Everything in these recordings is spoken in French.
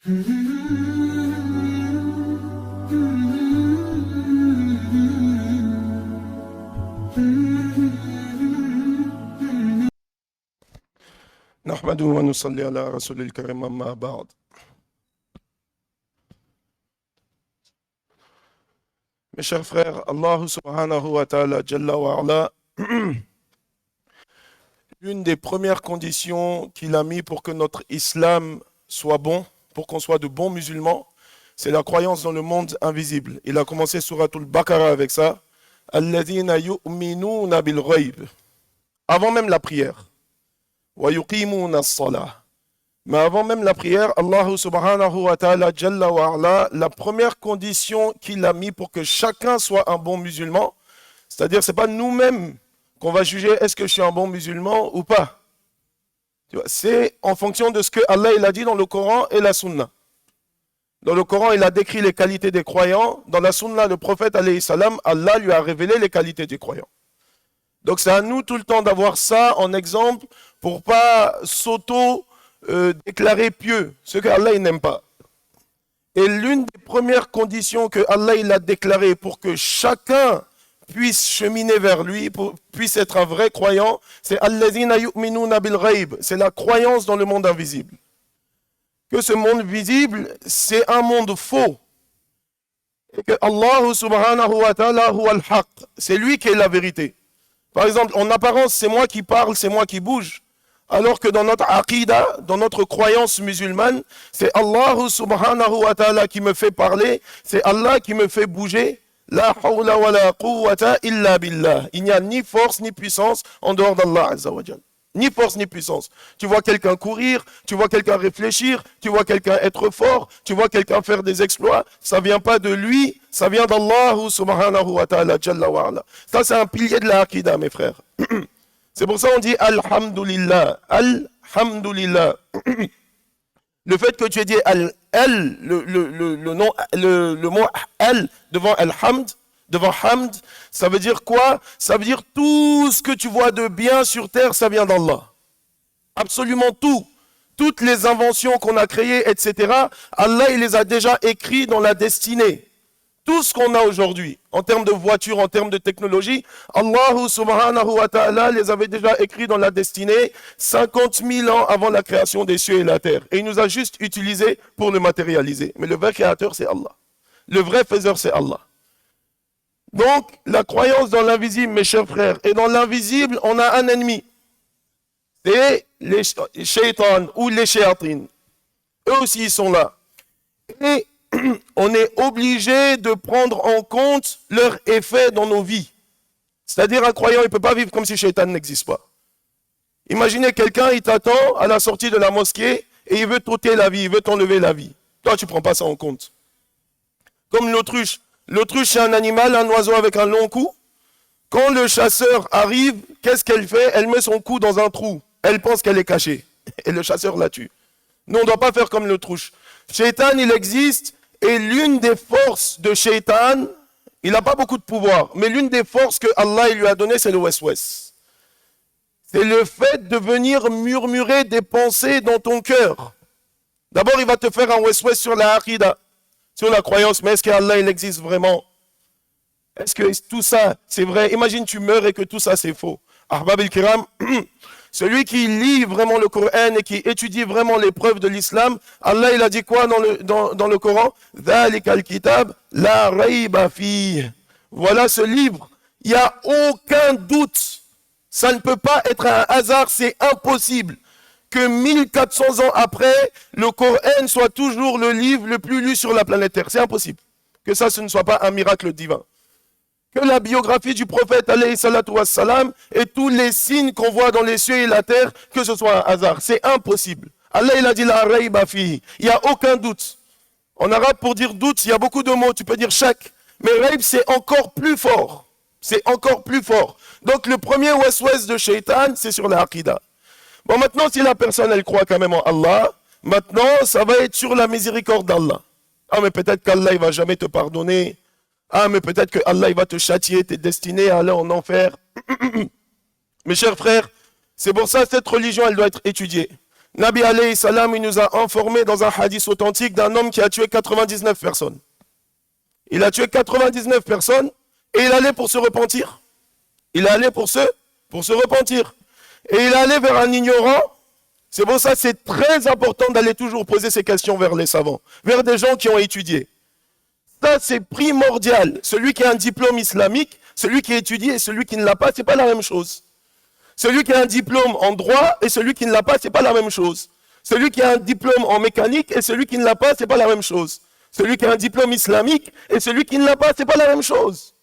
نحمده ونصلي على رسول الكريم أما بعد. Mes chers frères, Allah subhanahu wa ta'ala jalla wa ala, l'une des premières conditions qu'il a mis pour que notre islam soit bon, pour qu'on soit de bons musulmans, c'est la croyance dans le monde invisible. Il a commencé Suratul Baqarah avec ça. Alladhina yu'minuna bil ghayb. Avant même la prière. Wa yuqimuna as-salah. Mais avant même la prière, Allah subhanahu wa ta'ala jalla wa ala, la première condition qu'il a mis pour que chacun soit un bon musulman, c'est-à-dire c'est pas nous-mêmes qu'on va juger est-ce que je suis un bon musulman ou pas. C'est en fonction de ce que Allah il a dit dans le Coran et la Sunna. Dans le Coran, il a décrit les qualités des croyants. Dans la Sunna, le prophète alayhi salam, Allah lui a révélé les qualités des croyants. Donc c'est à nous tout le temps d'avoir ça en exemple pour pas déclarer pieux, ce que Allah n'aime pas. Et l'une des premières conditions que Allah il a déclaré pour que chacun puisse cheminer vers lui, puisse être un vrai croyant, c'est Allazina yu'minuna bil ghayb, c'est la croyance dans le monde invisible. Que ce monde visible, c'est un monde faux. Et que Allah subhanahu wa ta'ala huwa al-haq, c'est lui qui est la vérité. Par exemple, en apparence, c'est moi qui parle, c'est moi qui bouge. Alors que dans notre aqidah, dans notre croyance musulmane, c'est Allah subhanahu wa ta'ala qui me fait parler, c'est Allah qui me fait bouger. La hawla wa la quwwata illa billah. Il n'y a ni force ni puissance en dehors d'Allah azza wa jal. Ni force ni puissance. Tu vois quelqu'un courir, tu vois quelqu'un réfléchir, tu vois quelqu'un être fort, tu vois quelqu'un faire des exploits, ça vient pas de lui, ça vient d'Allah subhanahu wa ta'ala jalla wa ala. Ça c'est un pilier de la aqidah mes frères. C'est pour ça qu'on dit Alhamdulillah. Alhamdulillah. Le fait que tu aies dit le mot al devant Alhamd, devant Hamd, ça veut dire quoi? Ça veut dire tout ce que tu vois de bien sur terre, ça vient d'Allah. Absolument tout. Toutes les inventions qu'on a créées, etc. Allah, il les a déjà écrits dans la destinée. Tout ce qu'on a aujourd'hui, en termes de voitures, en termes de technologie, Allah subhanahu wa ta'ala les avait déjà écrits dans la destinée 50 000 ans avant la création des cieux et la terre. Et il nous a juste utilisés pour le matérialiser. Mais le vrai créateur, c'est Allah. Le vrai faiseur, c'est Allah. Donc, la croyance dans l'invisible, mes chers frères, et dans l'invisible, on a un ennemi. C'est les shaitans ou les shayatines. Eux aussi, ils sont là. Et on est obligé de prendre en compte leur effet dans nos vies. C'est-à-dire un croyant, il ne peut pas vivre comme si Shaitan n'existe pas. Imaginez quelqu'un, il t'attend à la sortie de la mosquée et il veut t'ôter la vie, il veut t'enlever la vie. Toi, tu ne prends pas ça en compte. Comme l'autruche. L'autruche, c'est un animal, un oiseau avec un long cou. Quand le chasseur arrive, qu'est-ce qu'elle fait? Elle met son cou dans un trou. Elle pense qu'elle est cachée. Et le chasseur la tue. Nous, on ne doit pas faire comme l'autruche. Shaitan, il existe. Et l'une des forces de Shaitan, il n'a pas beaucoup de pouvoir, mais l'une des forces que Allah lui a donné, c'est le wes-wes. C'est le fait de venir murmurer des pensées dans ton cœur. D'abord, il va te faire un wes-wes sur la aqidah, sur la croyance, mais est-ce qu'Allah, il existe vraiment? Est-ce que tout ça, c'est vrai? Imagine, tu meurs et que tout ça, c'est faux. Ahbab al-Kiram, celui qui lit vraiment le Coran et qui étudie vraiment les preuves de l'islam, Allah il a dit quoi dans le Coran? Dhalika al-kitab la rayba fihi. Voilà ce livre, il n'y a aucun doute. Ça ne peut pas être un hasard, c'est impossible que 1400 ans après, le Coran soit toujours le livre le plus lu sur la planète Terre. C'est impossible que ça, ce ne soit pas un miracle divin. Que la biographie du prophète alayhi salatu wassalam et tous les signes qu'on voit dans les cieux et la terre, que ce soit un hasard. C'est impossible. Allah il a dit la rayba fihi. Il n'y a aucun doute. En arabe, pour dire doute, il y a beaucoup de mots. Tu peux dire shak. Mais rayb, c'est encore plus fort. C'est encore plus fort. Donc le premier wes-wes de Shaitan, c'est sur la aqidah. Bon, maintenant, si la personne, elle croit quand même en Allah, maintenant, ça va être sur la miséricorde d'Allah. Ah, mais peut-être qu'Allah, il ne va jamais te pardonner. Ah, mais peut-être que Allah il va te châtier, tu es destiné à aller en enfer. Mes chers frères, c'est pour ça que cette religion, elle doit être étudiée. Nabi alayhi salam, il nous a informé dans un hadith authentique d'un homme qui a tué 99 personnes. Il a tué 99 personnes et il allait pour se repentir. Il allait pour se repentir. Et il allait vers un ignorant. C'est pour ça que c'est très important d'aller toujours poser ces questions vers les savants, vers des gens qui ont étudié. Ça, c'est primordial. Celui qui a un diplôme islamique, celui qui étudie et celui qui ne l'a pas, ce n'est pas la même chose. Celui qui a un diplôme en droit et celui qui ne l'a pas, ce n'est pas la même chose. Celui qui a un diplôme en mécanique et celui qui ne l'a pas, ce n'est pas la même chose. Celui qui a un diplôme islamique et celui qui ne l'a pas, ce n'est pas la même chose.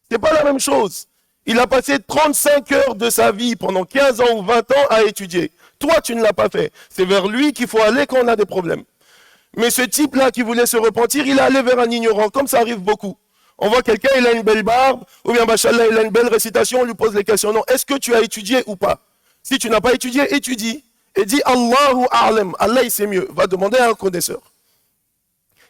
Ce n'est pas la même chose. Il a passé 35 heures de sa vie pendant 15 ans ou 20 ans à étudier. Toi, tu ne l'as pas fait. C'est vers lui qu'il faut aller quand on a des problèmes. Mais ce type-là qui voulait se repentir, il est allé vers un ignorant, comme ça arrive beaucoup. On voit quelqu'un, il a une belle barbe, ou bien, machallah, il a une belle récitation, on lui pose les questions. Non, est-ce que tu as étudié ou pas? Si tu n'as pas étudié, étudie. Et dis Allahu a'lam, Allah il sait mieux. Va demander à un connaisseur.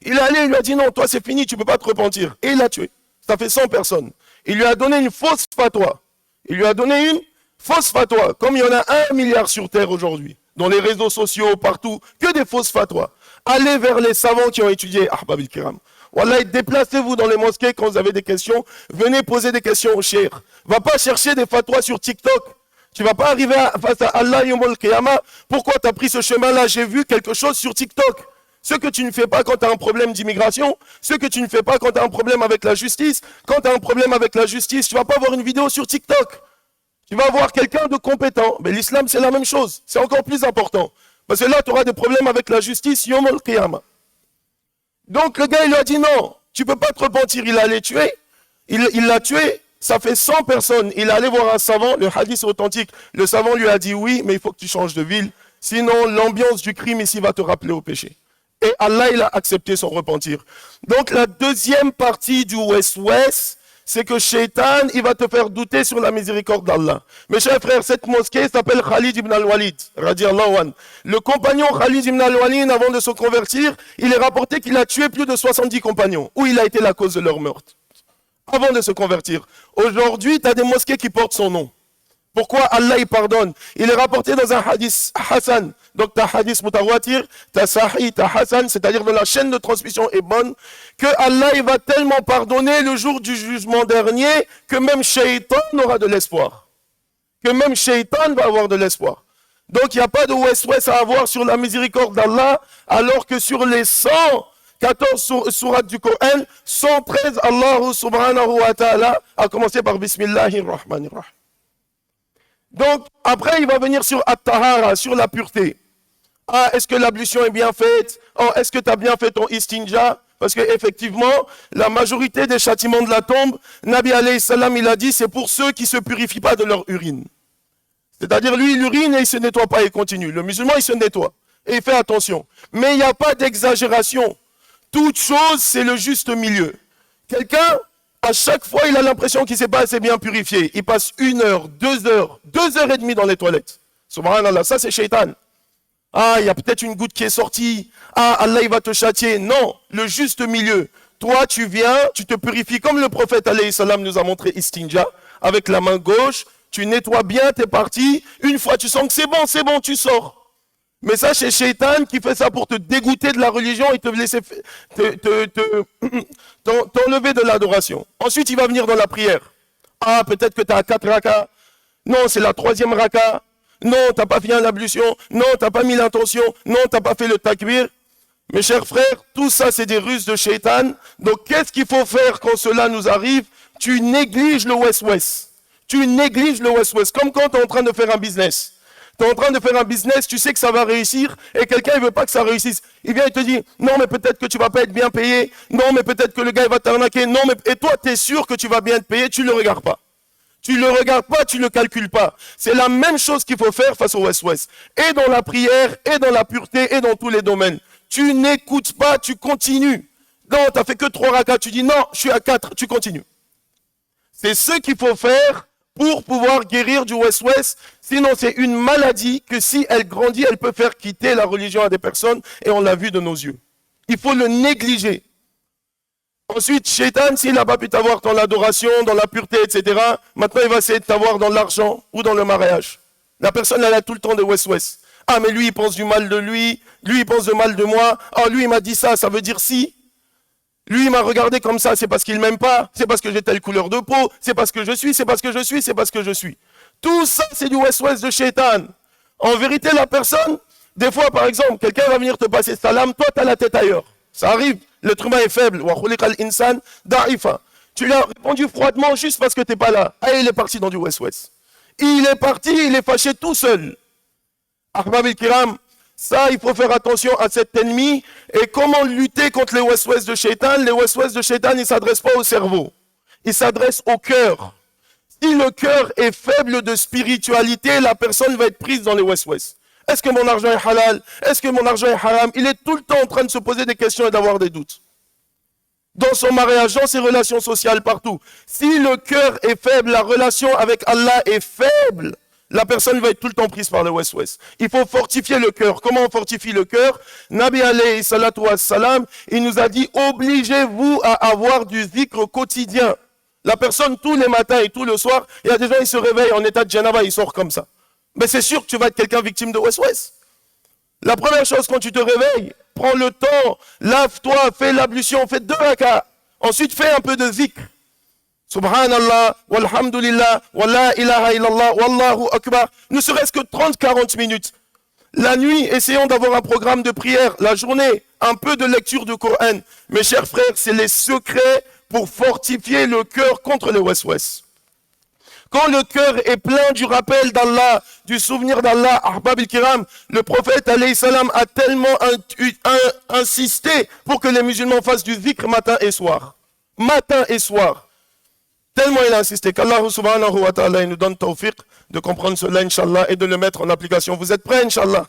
Il est allé, il lui a dit non, toi c'est fini, tu ne peux pas te repentir. Et il l'a tué. Ça fait 100 personnes. Il lui a donné une fausse fatwa. Il lui a donné une fausse fatwa. Comme il y en a 1 milliard sur Terre aujourd'hui, dans les réseaux sociaux, partout, que des fausses fatwas. Allez vers les savants qui ont étudié Ahbab al-Kiram. Wallah, déplacez-vous dans les mosquées quand vous avez des questions. Venez poser des questions au cheikh. Va pas chercher des fatwas sur TikTok. Tu vas pas arriver face à Allah Yawm al-Qiyamah. Pourquoi tu as pris ce chemin-là? J'ai vu quelque chose sur TikTok. Ce que tu ne fais pas quand tu as un problème d'immigration, ce que tu ne fais pas quand tu as un problème avec la justice, quand tu as un problème avec la justice, tu ne vas pas voir une vidéo sur TikTok. Tu vas voir quelqu'un de compétent. Mais l'islam, c'est la même chose. C'est encore plus important. Parce que là, tu auras des problèmes avec la justice, Yawm al-Qiyamah. Donc le gars, il lui a dit non, tu ne peux pas te repentir. Il allait tuer. Il l'a tué. Ça fait 100 personnes. Il allait voir un savant, le hadith authentique. Le savant lui a dit oui, mais il faut que tu changes de ville. Sinon, l'ambiance du crime ici va te rappeler au péché. Et Allah, il a accepté son repentir. Donc la deuxième partie du West-West, c'est que Shaitan, il va te faire douter sur la miséricorde d'Allah. Mes chers frères, cette mosquée s'appelle Khalid ibn al-Walid, radiallahu anhu. Le compagnon Khalid ibn al-Walid, avant de se convertir, il est rapporté qu'il a tué plus de 70 compagnons, ou il a été la cause de leur meurtre, avant de se convertir. Aujourd'hui, tu as des mosquées qui portent son nom. Pourquoi Allah il pardonne? Il est rapporté dans un hadith Hassan. Donc tu as hadith mutawatir, tu as sahih, tu as Hassan, c'est-à-dire que la chaîne de transmission est bonne, que Allah il va tellement pardonner le jour du jugement dernier que même Shaitan aura de l'espoir. Que même Shaitan va avoir de l'espoir. Donc il n'y a pas de West-West à avoir sur la miséricorde d'Allah, alors que sur les 114 sourates du Coran, 113 Allah subhanahu wa ta'ala, à commencer par Bismillahirrahmanirrahim. Donc, après, il va venir sur At-Tahara, sur la pureté. Ah, est-ce que l'ablution est bien faite? Oh, est-ce que tu as bien fait ton istinja? Parce qu'effectivement, la majorité des châtiments de la tombe, Nabi alayhi salam, il a dit, c'est pour ceux qui ne se purifient pas de leur urine. C'est-à-dire, lui, il urine et il ne se nettoie pas et continue. Le musulman, il se nettoie et il fait attention. Mais il n'y a pas d'exagération. Toute chose, c'est le juste milieu. Quelqu'un, à chaque fois, il a l'impression qu'il ne s'est pas assez bien purifié. Il passe 1 heure, 2 heures, 2 heures et demie dans les toilettes. Subhanallah, ça c'est Shaitan. Ah, il y a peut-être une goutte qui est sortie. Ah, Allah, il va te châtier. Non, le juste milieu. Toi, tu viens, tu te purifies comme le prophète alayhi salam nous a montré istinja, avec la main gauche. Tu nettoies bien tes parties. Une fois, tu sens que c'est bon, tu sors. Mais ça, c'est Shaitan qui fait ça pour te dégoûter de la religion et te laisser t'enlever de l'adoration. Ensuite, il va venir dans la prière. Ah, peut-être que tu as 4 rakas. Non, c'est la 3e raka. Non, tu n'as pas fait l'ablution. Non, tu n'as pas mis l'intention. Non, tu n'as pas fait le takbir. Mes chers frères, tout ça, c'est des ruses de Shaitan. Donc, qu'est-ce qu'il faut faire quand cela nous arrive? Tu négliges le West-West. Tu négliges le West-West. Comme quand tu es en train de faire un business. Tu es en train de faire un business, tu sais que ça va réussir, et quelqu'un ne veut pas que ça réussisse. Il vient et te dit, non mais peut-être que tu ne vas pas être bien payé, non mais peut-être que le gars il va t'arnaquer, non mais... Et toi tu es sûr que tu vas bien être payé, tu ne le regardes pas. Tu ne le regardes pas, tu ne le calcules pas. C'est la même chose qu'il faut faire face au West-West. Et dans la prière, et dans la pureté, et dans tous les domaines. Tu n'écoutes pas, tu continues. Non, tu n'as fait que 3 rakas, tu dis non, je suis à 4, tu continues. C'est ce qu'il faut faire pour pouvoir guérir du West-West. Sinon, c'est une maladie que si elle grandit, elle peut faire quitter la religion à des personnes, et on l'a vu de nos yeux. Il faut le négliger. Ensuite, Shaitan, s'il n'a pas pu t'avoir dans l'adoration, dans la pureté, etc., maintenant il va essayer de t'avoir dans l'argent ou dans le mariage. La personne, elle a tout le temps de West-West. Ah, mais lui, il pense du mal de lui il pense du mal de moi. Ah, lui, il m'a dit ça, ça veut dire si. Lui, il m'a regardé comme ça, c'est parce qu'il ne m'aime pas, c'est parce que j'ai telle couleur de peau, c'est parce que je suis, c'est parce que je suis, c'est parce que je suis. Tout ça, c'est du west-west de shaitan. En vérité, la personne, des fois, par exemple, quelqu'un va venir te passer salam, toi, tu as la tête ailleurs. Ça arrive, l'être humain est faible. Tu lui as répondu froidement juste parce que tu n'es pas là. Ah, il est parti dans du west-west. Il est parti, il est fâché tout seul. Ahbab el-Kiram, ça, il faut faire attention à cet ennemi. Et comment lutter contre les west-west de shaitan? Les west-west de shaitan, ils ne s'adressent pas au cerveau. Ils s'adressent au cœur. Si le cœur est faible de spiritualité, la personne va être prise dans les west-west. Est-ce que mon argent est halal? Est-ce que mon argent est haram? Il est tout le temps en train de se poser des questions et d'avoir des doutes. Dans son mariage, dans ses relations sociales, partout. Si le cœur est faible, la relation avec Allah est faible, la personne va être tout le temps prise par le west-west. Il faut fortifier le cœur. Comment on fortifie le cœur? Nabi alayhi salatu wassalam, il nous a dit, obligez-vous à avoir du zikr quotidien. La personne, tous les matins et tous le soir, il y a des gens, ils se réveillent en état de janaba, ils sortent comme ça. Mais c'est sûr que tu vas être quelqu'un victime de west-west. La première chose quand tu te réveilles, prends le temps, lave-toi, fais l'ablution, fais 2 rakas. Ensuite, fais un peu de zikr. Subhanallah, walhamdulillah, wa la ilaha illallah, wallahu akbar. Ne serait-ce que 30-40 minutes. La nuit, essayons d'avoir un programme de prière. La journée, un peu de lecture du Coran. Mes chers frères, c'est les secrets pour fortifier le cœur contre les west-west. Quand le cœur est plein du rappel d'Allah, du souvenir d'Allah, Ahbab el-Kiram, le prophète alayhi salam a tellement insisté pour que les musulmans fassent du zikr matin et soir. Matin et soir. Tellement il a insisté qu'Allah subhanahu wa ta'ala nous donne tawfiq de comprendre cela, Inch'Allah, et de le mettre en application. Vous êtes prêts, Inch'Allah?